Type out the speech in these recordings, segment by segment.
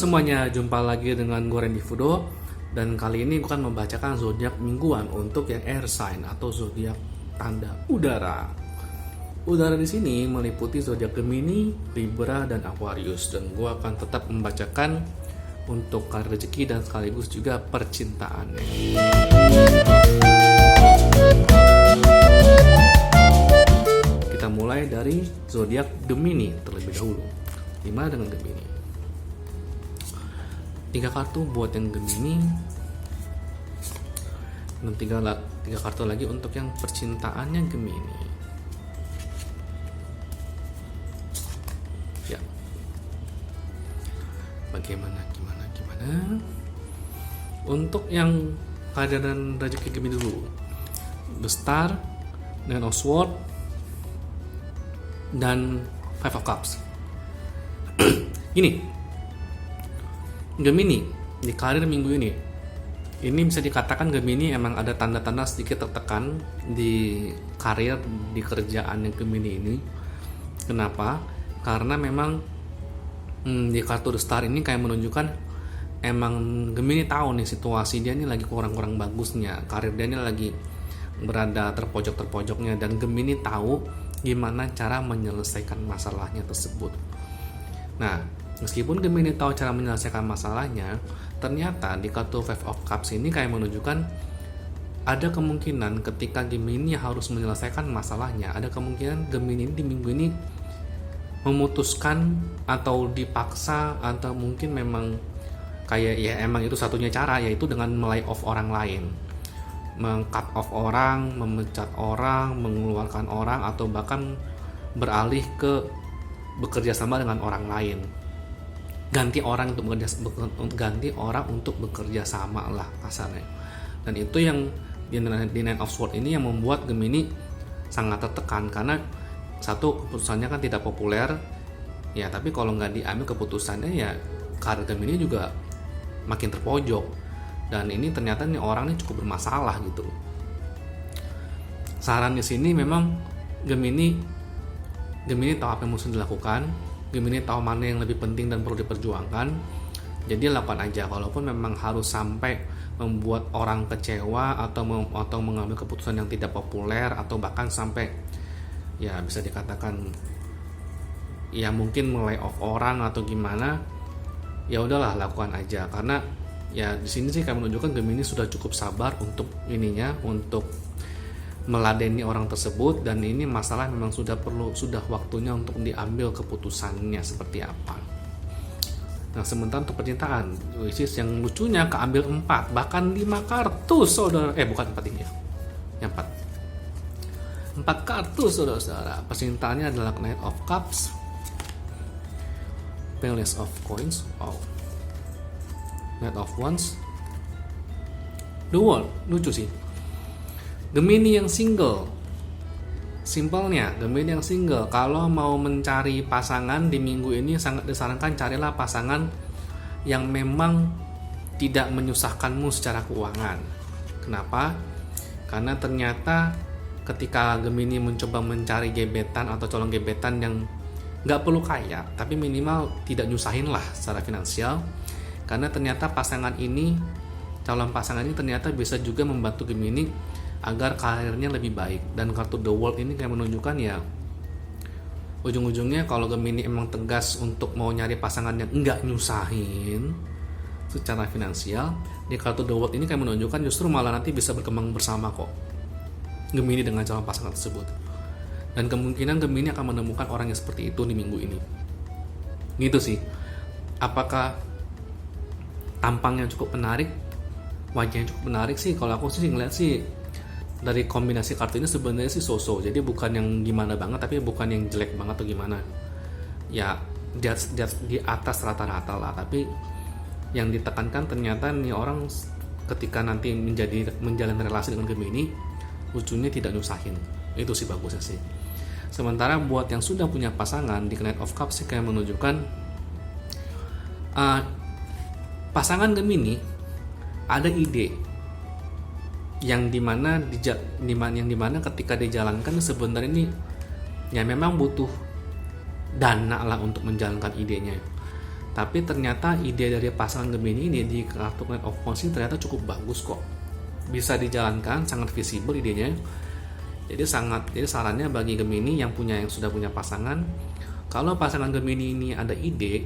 semuanya, jumpa lagi dengan gue Randy Fudo. Dan kali ini gue akan membacakan zodiak mingguan untuk yang air sign atau zodiak tanda udara. Udara di sini meliputi zodiak Gemini, Libra, dan Aquarius. Dan gue akan tetap membacakan untuk karir rezeki dan sekaligus juga percintaannya. Kita mulai dari zodiak Gemini terlebih dahulu. Gimana dengan Gemini? 3 kartu buat yang Gemini dan 3 kartu lagi untuk yang percintaannya Gemini. Ya, bagaimana untuk yang keadaan rezeki Gemini dulu. The Star, Nine of Swords, dan Five of Cups. Gini, Gemini di karir minggu ini bisa dikatakan Gemini emang ada tanda-tanda sedikit tertekan di karir, di kerjaan yang Gemini ini. Kenapa? Karena memang di kartu The Star ini kayak menunjukkan emang Gemini tahu nih situasi dia ini lagi kurang-kurang bagusnya, karir dia ini lagi berada terpojok-terpojoknya, dan Gemini tahu gimana cara menyelesaikan masalahnya tersebut. Nah, meskipun Gemini tahu cara menyelesaikan masalahnya, ternyata di kartu Five of Cups ini kayak menunjukkan ada kemungkinan ketika Gemini harus menyelesaikan masalahnya, ada kemungkinan Gemini di minggu ini memutuskan atau dipaksa, atau mungkin memang kayak ya emang itu satunya cara, yaitu dengan melay off orang lain, meng-cut off orang, memecat orang, mengeluarkan orang, atau bahkan beralih ke bekerja sama dengan orang lain. Ganti orang untuk bekerja sama lah kasarnya. Dan itu yang di Nine of Swords ini yang membuat Gemini sangat tertekan, karena satu, keputusannya kan tidak populer ya, tapi kalau nggak diambil keputusannya ya karir Gemini juga makin terpojok, dan ini ternyata nih orang ini cukup bermasalah gitu. Saran di sini memang Gemini tahu apa yang mesti dilakukan, Gemini tahu mana yang lebih penting dan perlu diperjuangkan. Jadi lakukan aja, walaupun memang harus sampai membuat orang kecewa atau mengambil keputusan yang tidak populer, atau bahkan sampai ya bisa dikatakan ya mungkin mulai off orang atau gimana. Ya udahlah, lakukan aja, karena ya di sini sih kayak menunjukkan Gemini sudah cukup sabar untuk untuk meladeni orang tersebut, dan ini masalah memang sudah waktunya untuk diambil keputusannya seperti apa. Nah, sementara untuk percintaan, which is yang lucunya keambil 4 bahkan 5 kartu saudara, bukan 4 ini ya, yang 4 kartu saudara. Percintaannya adalah Knight of Cups, Palace of Coins, Knight of Wands, The World. Lucu sih. Gemini yang single, simpelnya Gemini yang single, kalau mau mencari pasangan di minggu ini sangat disarankan carilah pasangan yang memang tidak menyusahkanmu secara keuangan. Kenapa? Karena ternyata ketika Gemini mencoba mencari gebetan atau calon gebetan yang nggak perlu kaya, tapi minimal tidak nyusahin lah secara finansial, karena ternyata calon pasangan ini ternyata bisa juga membantu Gemini agar karirnya lebih baik. Dan kartu The World ini kayak menunjukkan ya ujung-ujungnya kalau Gemini emang tegas untuk mau nyari pasangan yang enggak nyusahin secara finansial, di kartu The World ini kayak menunjukkan justru malah nanti bisa berkembang bersama kok Gemini dengan calon pasangan tersebut. Dan kemungkinan Gemini akan menemukan orang yang seperti itu di minggu ini. Gitu sih. Apakah tampangnya cukup menarik, wajahnya cukup menarik sih? Kalau aku sih ngeliat sih dari kombinasi kartu ini sebenarnya sih so-so. Jadi bukan yang gimana banget, tapi bukan yang jelek banget atau gimana. Ya di atas rata-rata lah. Tapi yang ditekankan ternyata nih orang ketika nanti menjalin relasi dengan Gemini, lucunya tidak nyusahin. Itu sih bagusnya sih. Sementara buat yang sudah punya pasangan di Knight of Cups sih kayak menunjukkan pasangan Gemini ada ide yang dimana ketika dijalankan sebenarnya ini ya memang butuh dana lah untuk menjalankan idenya. Tapi ternyata ide dari pasangan Gemini ini di kartu Knight of Wands ini ternyata cukup bagus kok. Bisa dijalankan, sangat visible idenya. Jadi sarannya bagi Gemini yang sudah punya pasangan, kalau pasangan Gemini ini ada ide,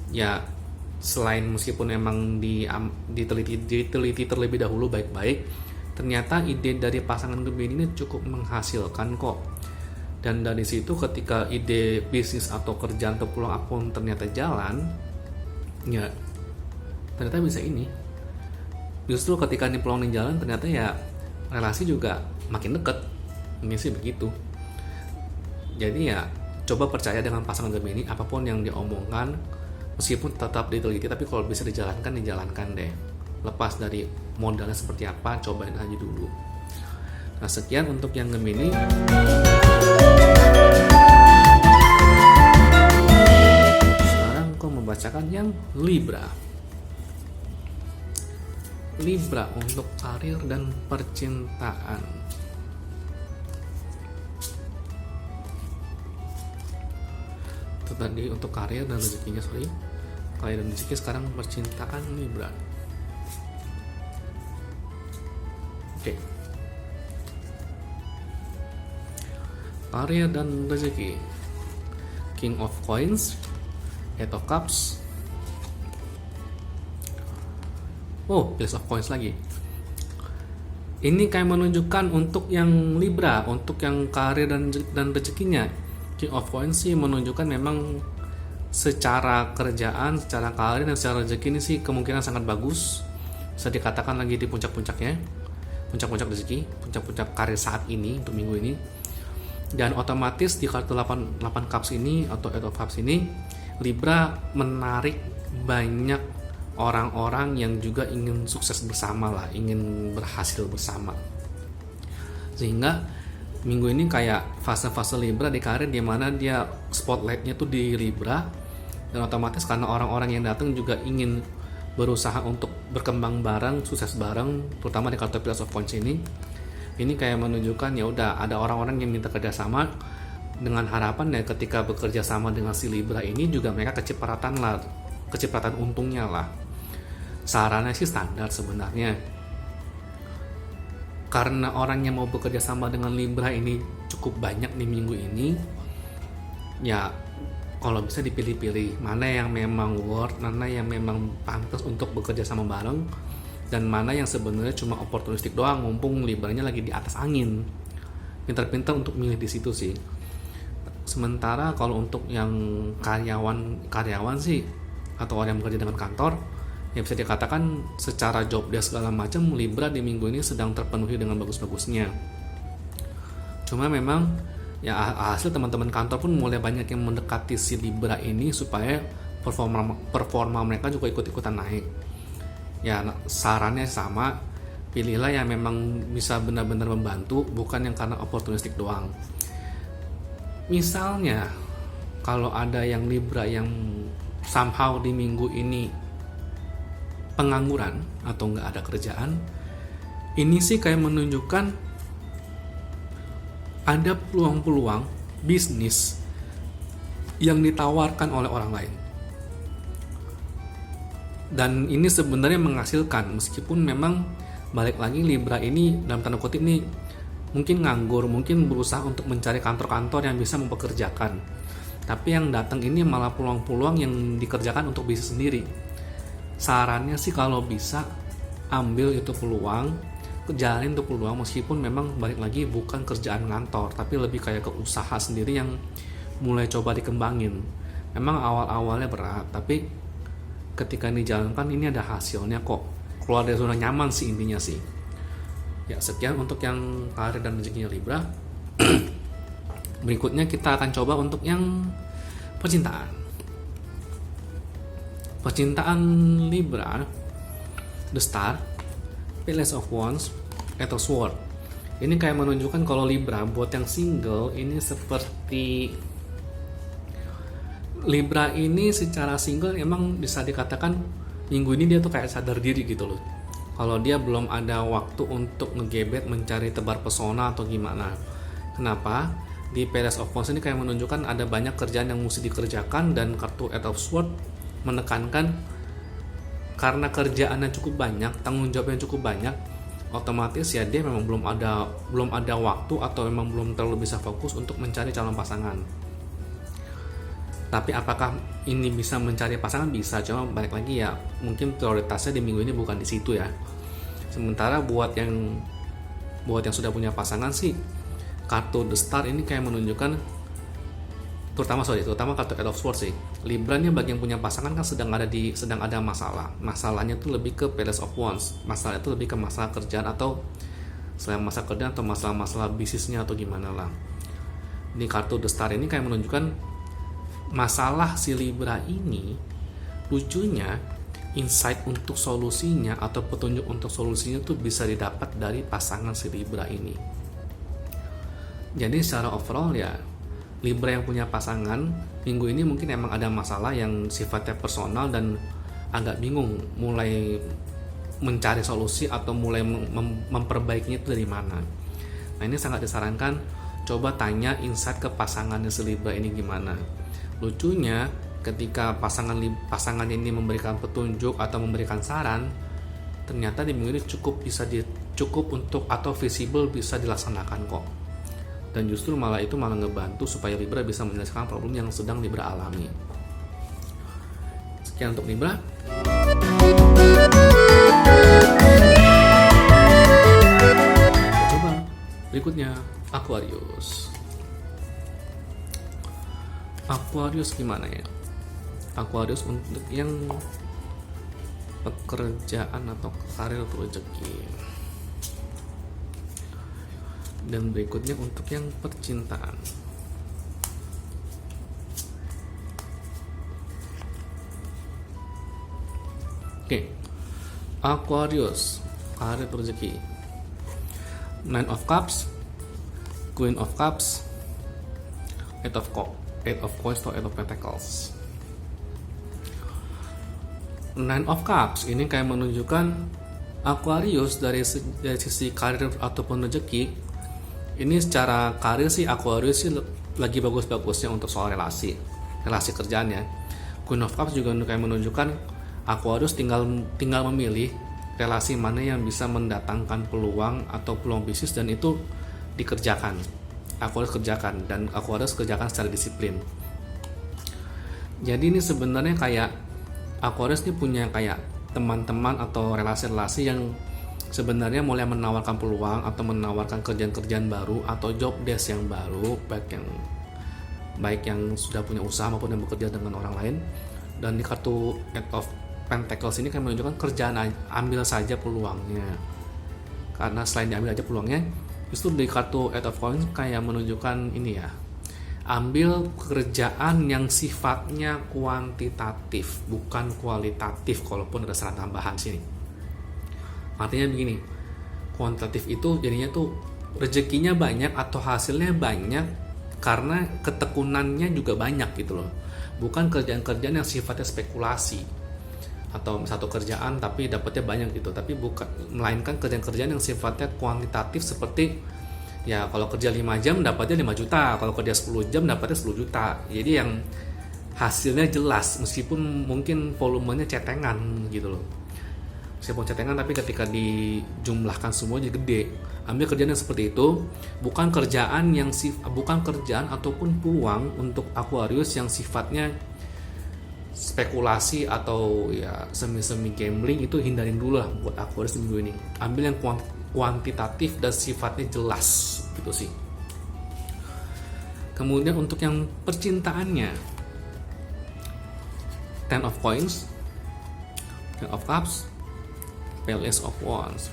ya selain meskipun memang diteliti terlebih dahulu baik-baik, ternyata ide dari pasangan Gemini ini cukup menghasilkan kok. Dan dari situ ketika ide bisnis atau kerjaan atau peluang apapun ternyata jalan, ya ternyata bisa ini. Justru ketika ini peluang ini jalan, ternyata ya relasi juga makin dekat. Ini sih begitu. Jadi ya coba percaya dengan pasangan Gemini, apapun yang diomongkan meskipun tetap diteliti, tapi kalau bisa dijalankan deh. Lepas dari modalnya seperti apa, cobain aja dulu. Nah, sekian untuk yang Gemini. Sekarang aku membacakan yang Libra. Libra untuk karir dan percintaan. Itu tadi untuk karir dan rezekinya, karir dan rezeki. Sekarang percintaan Libra. Oke. Karir dan rezeki. King of Coins, Eight of Cups. Oh, Palace of Coins lagi. Ini kayak menunjukkan untuk yang Libra, untuk yang karir dan rezekinya. King of Coins sih menunjukkan memang secara kerjaan, secara karir dan secara rezeki ini sih kemungkinan sangat bagus. Bisa dikatakan lagi di puncak-puncaknya, puncak-puncak rezeki, puncak-puncak karir saat ini untuk minggu ini. Dan otomatis di kartu 8 Cups ini atau 8 of Cups ini, Libra menarik banyak orang-orang yang juga ingin sukses bersama lah, ingin berhasil bersama. Sehingga minggu ini kayak fase-fase Libra di karir, di mana dia spotlightnya tuh di Libra, dan otomatis karena orang-orang yang datang juga ingin berusaha untuk berkembang bareng, sukses bareng, terutama di kartu Palace of Coins ini kayak menunjukkan ya udah ada orang-orang yang minta kerjasama dengan harapan ya ketika bekerja sama dengan si Libra ini juga mereka kecipratan untungnya lah. Sarannya sih standar sebenarnya, karena orang yang mau bekerja sama dengan Libra ini cukup banyak di minggu ini. Ya kalau bisa dipilih-pilih mana yang memang worth, mana yang memang pantas untuk bekerja sama bareng, dan mana yang sebenarnya cuma opportunistik doang, mumpung Libranya lagi di atas angin. Pintar-pintar untuk milih di situ sih. Sementara kalau untuk yang karyawan sih, atau orang yang bekerja dengan kantor, ya bisa dikatakan secara job desk segala macam Libra di minggu ini sedang terpenuhi dengan bagus-bagusnya. Cuma memang ya hasil teman-teman kantor pun mulai banyak yang mendekati si Libra ini supaya performa mereka juga ikut-ikutan naik. Ya sarannya sama, pilihlah yang memang bisa benar-benar membantu, bukan yang karena opportunistik doang. Misalnya kalau ada yang Libra yang somehow di minggu ini pengangguran atau nggak ada kerjaan, ini sih kayak menunjukkan ada peluang-peluang bisnis yang ditawarkan oleh orang lain. Dan ini sebenarnya menghasilkan, meskipun memang balik lagi Libra ini dalam tanda kutip nih mungkin nganggur, mungkin berusaha untuk mencari kantor-kantor yang bisa mempekerjakan. Tapi yang datang ini malah peluang-peluang yang dikerjakan untuk bisnis sendiri. Sarannya sih kalau bisa ambil itu peluang, jalanin itu peluang, meskipun memang balik lagi bukan kerjaan kantor, tapi lebih kayak ke usaha sendiri yang mulai coba dikembangin. Memang awal-awalnya berat, tapi ketika dijalankan ini ada hasilnya kok. Keluar dari zona nyaman sih intinya sih. Ya sekian untuk yang karir dan rezekinya Libra. Berikutnya kita akan coba untuk yang percintaan. Percintaan Libra, The Star, Palace of Wands, Eight of Swords. Ini kayak menunjukkan kalau Libra buat yang single ini seperti Libra ini secara single emang bisa dikatakan minggu ini dia tuh kayak sadar diri gitu loh. Kalau dia belum ada waktu untuk ngegebet mencari tebar pesona atau gimana. Kenapa? Di Palace of Wands ini kayak menunjukkan ada banyak kerjaan yang mesti dikerjakan, dan kartu Eight of Swords menekankan karena kerjaannya cukup banyak, tanggung jawabnya cukup banyak, otomatis ya dia memang belum ada waktu atau memang belum terlalu bisa fokus untuk mencari calon pasangan. Tapi apakah ini bisa mencari pasangan? Bisa, cuma balik lagi ya mungkin prioritasnya di minggu ini bukan di situ ya. Sementara buat yang sudah punya pasangan sih, kartu The Star ini kayak menunjukkan terutama kartu Eight of Swords sih. Libra nya bagi yang punya pasangan kan sedang ada masalah. Masalahnya tuh lebih ke Palace of Wands. Masalah itu lebih ke masalah kerjaan atau selain masalah kerjaan atau masalah bisnisnya atau gimana lah. Di kartu The Star ini kayak menunjukkan masalah si Libra ini, lucunya insight untuk solusinya atau petunjuk untuk solusinya tuh bisa didapat dari pasangan si Libra ini. Jadi secara overall ya, Libra yang punya pasangan minggu ini mungkin emang ada masalah yang sifatnya personal dan agak bingung mulai mencari solusi atau mulai memperbaikinya itu dari mana. Nah, ini sangat disarankan coba tanya insight ke pasangannya si Libra ini gimana. Lucunya ketika pasangan ini memberikan petunjuk atau memberikan saran, ternyata di minggu ini cukup untuk atau visible bisa dilaksanakan kok. Dan justru malah ngebantu supaya Libra bisa menyelesaikan problem yang sedang Libra alami. Sekian untuk Libra. Coba berikutnya Aquarius. Aquarius gimana ya? Aquarius untuk yang pekerjaan atau karir atau rezeki. Dan berikutnya untuk yang percintaan. Oke. Aquarius, karir atau rezeki. Nine of Cups, Queen of Cups, Eight of Coins atau Eight of Pentacles. Nine of Cups ini kayak menunjukkan Aquarius dari sisi karir ataupun rezeki. Ini secara karir sih Aquarius sih lagi bagus-bagusnya untuk soal relasi kerjaan ya. Queen of Cups juga kayak menunjukkan Aquarius tinggal memilih relasi mana yang bisa mendatangkan peluang atau peluang bisnis dan itu dikerjakan. Aquarius kerjakan secara disiplin. Jadi ini sebenarnya kayak Aquarius ini punya kayak teman-teman atau relasi-relasi yang sebenarnya mulai menawarkan peluang atau menawarkan kerjaan-kerjaan baru atau job desk yang baru, baik yang sudah punya usaha maupun yang bekerja dengan orang lain. Dan di kartu Eight of Pentacles ini kan menunjukkan kerjaan ambil saja peluangnya. Karena selain diambil aja peluangnya, justru di kartu Eight of Coins kayak menunjukkan ini ya, ambil pekerjaan yang sifatnya kuantitatif bukan kualitatif, kalaupun ada saran tambahan sini. Artinya begini, kuantitatif itu jadinya tuh rezekinya banyak atau hasilnya banyak karena ketekunannya juga banyak gitu loh, bukan kerjaan-kerjaan yang sifatnya spekulasi atau satu kerjaan tapi dapatnya banyak gitu, tapi bukan, melainkan kerjaan-kerjaan yang sifatnya kuantitatif seperti ya kalau kerja 5 jam dapatnya 5 juta, kalau kerja 10 jam dapatnya 10 juta. Jadi yang hasilnya jelas meskipun mungkin volumenya cetengan gitu loh. Meskipun cetengan tapi ketika dijumlahkan semuanya gede. Ambil kerjaan yang seperti itu, bukan kerjaan ataupun peluang untuk Aquarius yang sifatnya spekulasi atau ya semi gambling, itu hindarin dulu lah buat Aquarius minggu ini. Ambil yang kuantitatif dan sifatnya jelas gitu sih. Kemudian untuk yang percintaannya, Ten of Coins, Ten of Cups, Palace of Wands.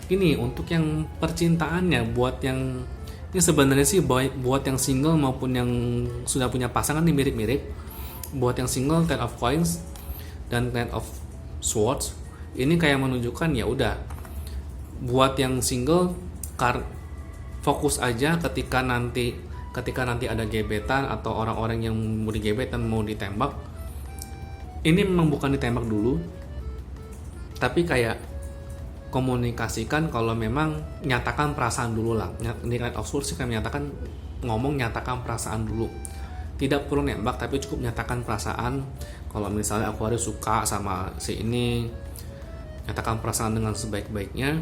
Ini untuk yang percintaannya, buat yang ini sebenarnya sih buat yang single maupun yang sudah punya pasangan ini mirip-mirip. Buat yang single, Ten of Coins dan Ten of Swords ini kayak menunjukkan ya udah, buat yang single fokus aja ketika nanti ada gebetan atau orang-orang yang mau digebet dan mau ditembak. Ini memang bukan ditembak dulu, tapi kayak komunikasikan kalau memang nyatakan perasaan dulu lah. Ini Ten of Swords sih kayak nyatakan perasaan dulu. Tidak perlu nembak, tapi cukup menyatakan perasaan. Kalau misalnya Aquarius suka sama si ini, nyatakan perasaan dengan sebaik-baiknya.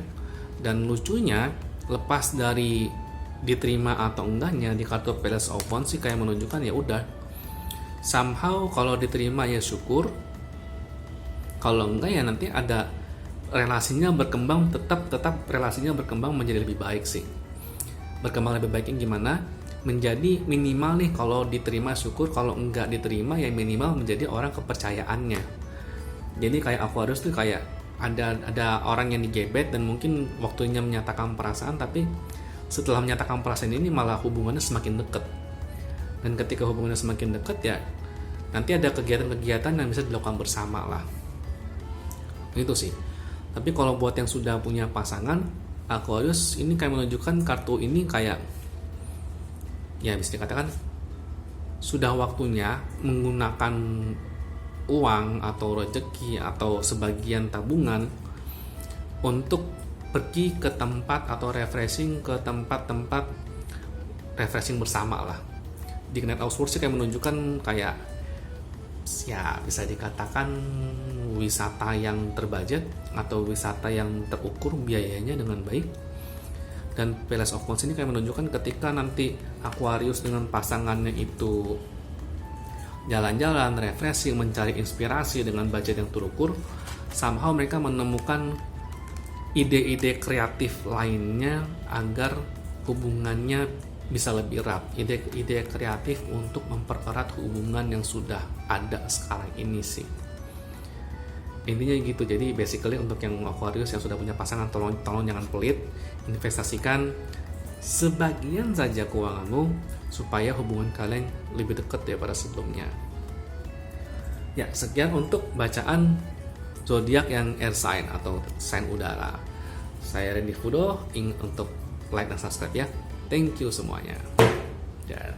Dan lucunya, lepas dari diterima atau enggaknya, di kartu Palace of Wands sih kayak menunjukkan ya udah, somehow kalau diterima ya syukur, kalau enggak ya nanti ada relasinya berkembang, tetap relasinya berkembang menjadi lebih baik sih. Berkembang lebih baiknya gimana? Menjadi minimal nih, kalau diterima syukur, kalau enggak diterima ya minimal menjadi orang kepercayaannya. Jadi kayak Aquarius tuh kayak ada orang yang digebet dan mungkin waktunya menyatakan perasaan, tapi setelah menyatakan perasaan ini malah hubungannya semakin dekat. Dan ketika hubungannya semakin dekat ya nanti ada kegiatan-kegiatan yang bisa dilakukan bersama lah. Itu sih. Tapi kalau buat yang sudah punya pasangan, Aquarius ini kayak menunjukkan kartu ini kayak ya bisa dikatakan sudah waktunya menggunakan uang atau rezeki atau sebagian tabungan untuk pergi ke tempat atau refreshing, ke tempat-tempat refreshing bersama lah. Di Knight of Swords kayak menunjukkan kayak ya bisa dikatakan wisata yang terbudget atau wisata yang terukur biayanya dengan baik. Dan Palace of Wands ini kayak menunjukkan ketika nanti Aquarius dengan pasangannya itu jalan-jalan, refreshing, mencari inspirasi dengan budget yang terukur, somehow mereka menemukan ide-ide kreatif lainnya agar hubungannya bisa lebih erat. Ide-ide kreatif untuk mempererat hubungan yang sudah ada sekarang ini sih. Intinya gitu. Jadi basically untuk yang Aquarius yang sudah punya pasangan, tolong jangan pelit, investasikan sebagian saja keuanganmu supaya hubungan kalian lebih dekat daripada sebelumnya. Ya, sekian untuk bacaan zodiak yang air sign atau sign udara. Saya Randy Fudo, untuk like dan subscribe ya. Thank you semuanya. Dan